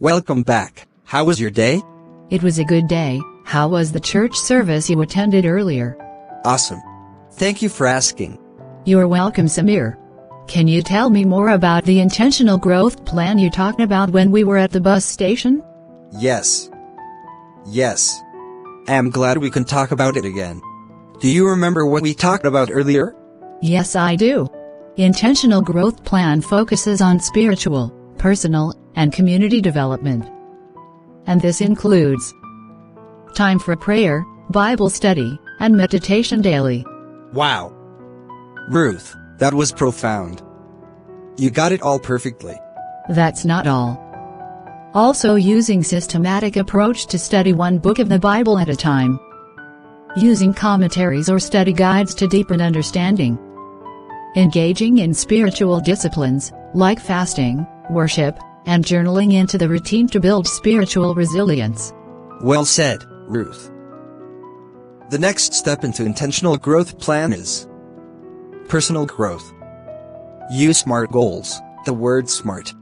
Welcome back. How was your day? It was a good day. How was the church service you attended earlier? Awesome. Thank you for asking. You're welcome, Samir. Can you tell me more about the intentional growth plan you talked about when we were at the bus station? Yes. I'm glad we can talk about it again. Do you remember what we talked about earlier? Yes, I do. Intentional growth plan focuses on spiritual, personal, and community development. And this includes time for prayer, Bible study, and meditation daily. Wow. Ruth, that was profound. You got it all perfectly. That's not all. Also using systematic approach to study one book of the Bible at a time. Using commentaries or study guides to deepen understanding. Engaging in spiritual disciplines, like fasting, worship, and journaling into the routine to build spiritual resilience. Well said, Ruth. The next step into intentional growth plan is personal growth. Use SMART goals. The word SMART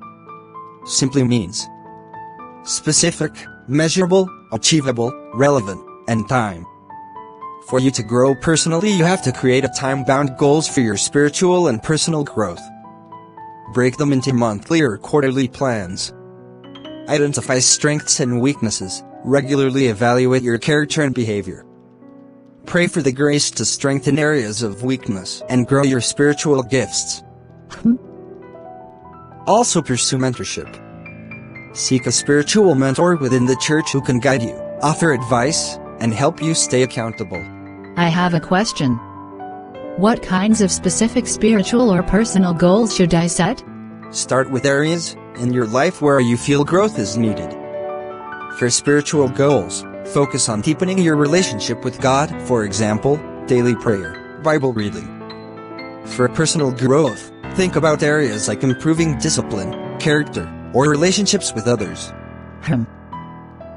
simply means specific, measurable, achievable, relevant, and time. For you to grow personally, you have to create a time-bound goals for your spiritual and personal growth. Break them into monthly or quarterly plans. Identify strengths and weaknesses. Regularly evaluate your character and behavior. Pray for the grace to strengthen areas of weakness and grow your spiritual gifts. Also pursue mentorship. Seek a spiritual mentor within the church who can guide you, offer advice, and help you stay accountable. I have a question. What kinds of specific spiritual or personal goals should I set? Start with areas in your life where you feel growth is needed. For spiritual goals, focus on deepening your relationship with God, for example, daily prayer, Bible reading. For personal growth, think about areas like improving discipline, character, or relationships with others.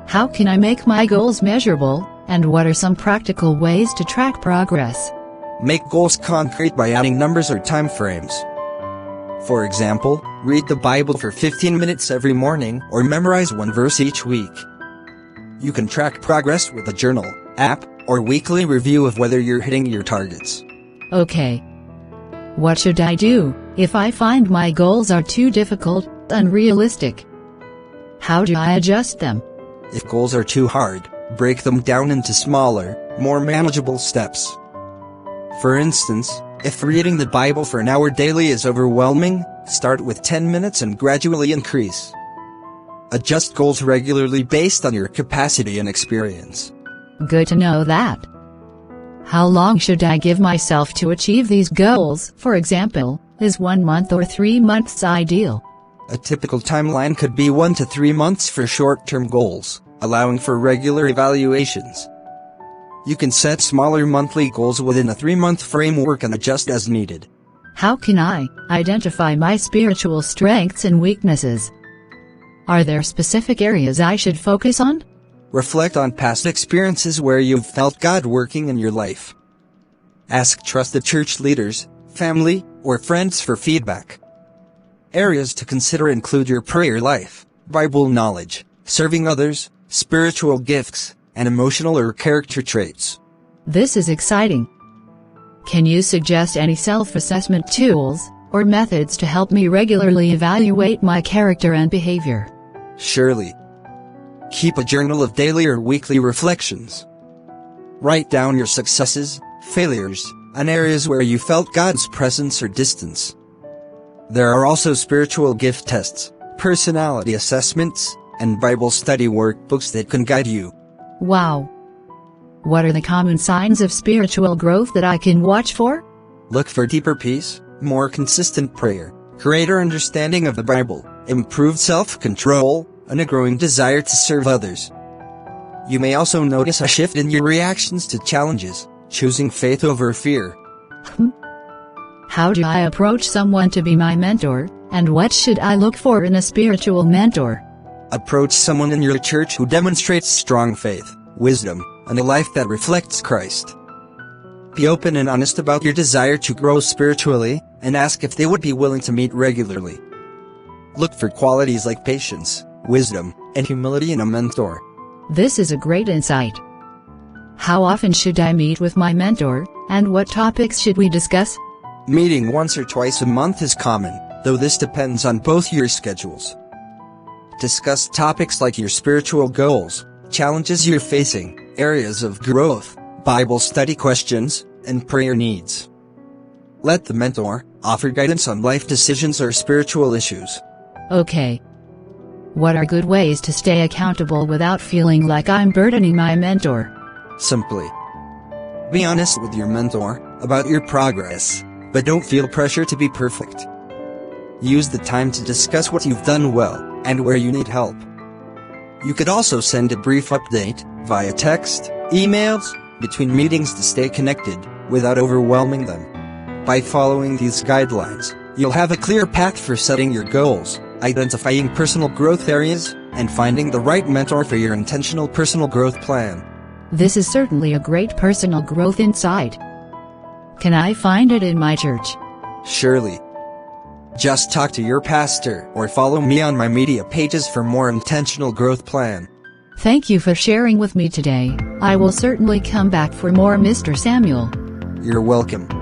How can I make my goals measurable, and what are some practical ways to track progress? Make goals concrete by adding numbers or time frames. For example, read the Bible for 15 minutes every morning or memorize one verse each week. You can track progress with a journal, app, or weekly review of whether you're hitting your targets. Okay. What should I do if I find my goals are too difficult, unrealistic? How do I adjust them? If goals are too hard, break them down into smaller, more manageable steps. For instance, if reading the Bible for an hour daily is overwhelming, start with 10 minutes and gradually increase. Adjust goals regularly based on your capacity and experience. Good to know that. How long should I give myself to achieve these goals? For example, is 1 month or 3 months ideal? A typical timeline could be 1 to 3 months for short-term goals, allowing for regular evaluations. You can set smaller monthly goals within a 3-month framework and adjust as needed. How can I identify my spiritual strengths and weaknesses? Are there specific areas I should focus on? Reflect on past experiences where you've felt God working in your life. Ask trusted church leaders, family, or friends for feedback. Areas to consider include your prayer life, Bible knowledge, serving others, spiritual gifts, and emotional or character traits. This is exciting. Can you suggest any self-assessment tools or methods to help me regularly evaluate my character and behavior? Surely. Keep a journal of daily or weekly reflections. Write down your successes, failures, and areas where you felt God's presence or distance. There are also spiritual gift tests, personality assessments, and Bible study workbooks that can guide you. Wow. What are the common signs of spiritual growth that I can watch for? Look for deeper peace, more consistent prayer, greater understanding of the Bible, improved self-control, and a growing desire to serve others. You may also notice a shift in your reactions to challenges, choosing faith over fear. How do I approach someone to be my mentor, and what should I look for in a spiritual mentor? Approach someone in your church who demonstrates strong faith, wisdom, and a life that reflects Christ. Be open and honest about your desire to grow spiritually, and ask if they would be willing to meet regularly. Look for qualities like patience, wisdom, and humility in a mentor. This is a great insight. How often should I meet with my mentor, and what topics should we discuss? Meeting once or twice a month is common, though this depends on both your schedules. Discuss topics like your spiritual goals, challenges you're facing, areas of growth, Bible study questions, and prayer needs. Let the mentor offer guidance on life decisions or spiritual issues. Okay. What are good ways to stay accountable without feeling like I'm burdening my mentor? Simply be honest with your mentor about your progress, but don't feel pressure to be perfect. Use the time to discuss what you've done well and where you need help. You could also send a brief update via text, emails, between meetings to stay connected without overwhelming them. By following these guidelines, you'll have a clear path for setting your goals, identifying personal growth areas, and finding the right mentor for your intentional personal growth plan. This is certainly a great personal growth insight. Can I find it in my church? Surely. Just talk to your pastor or follow me on my media pages for more intentional growth plan. Thank you for sharing with me today. I will certainly come back for more, Mr. Samuel. You're welcome.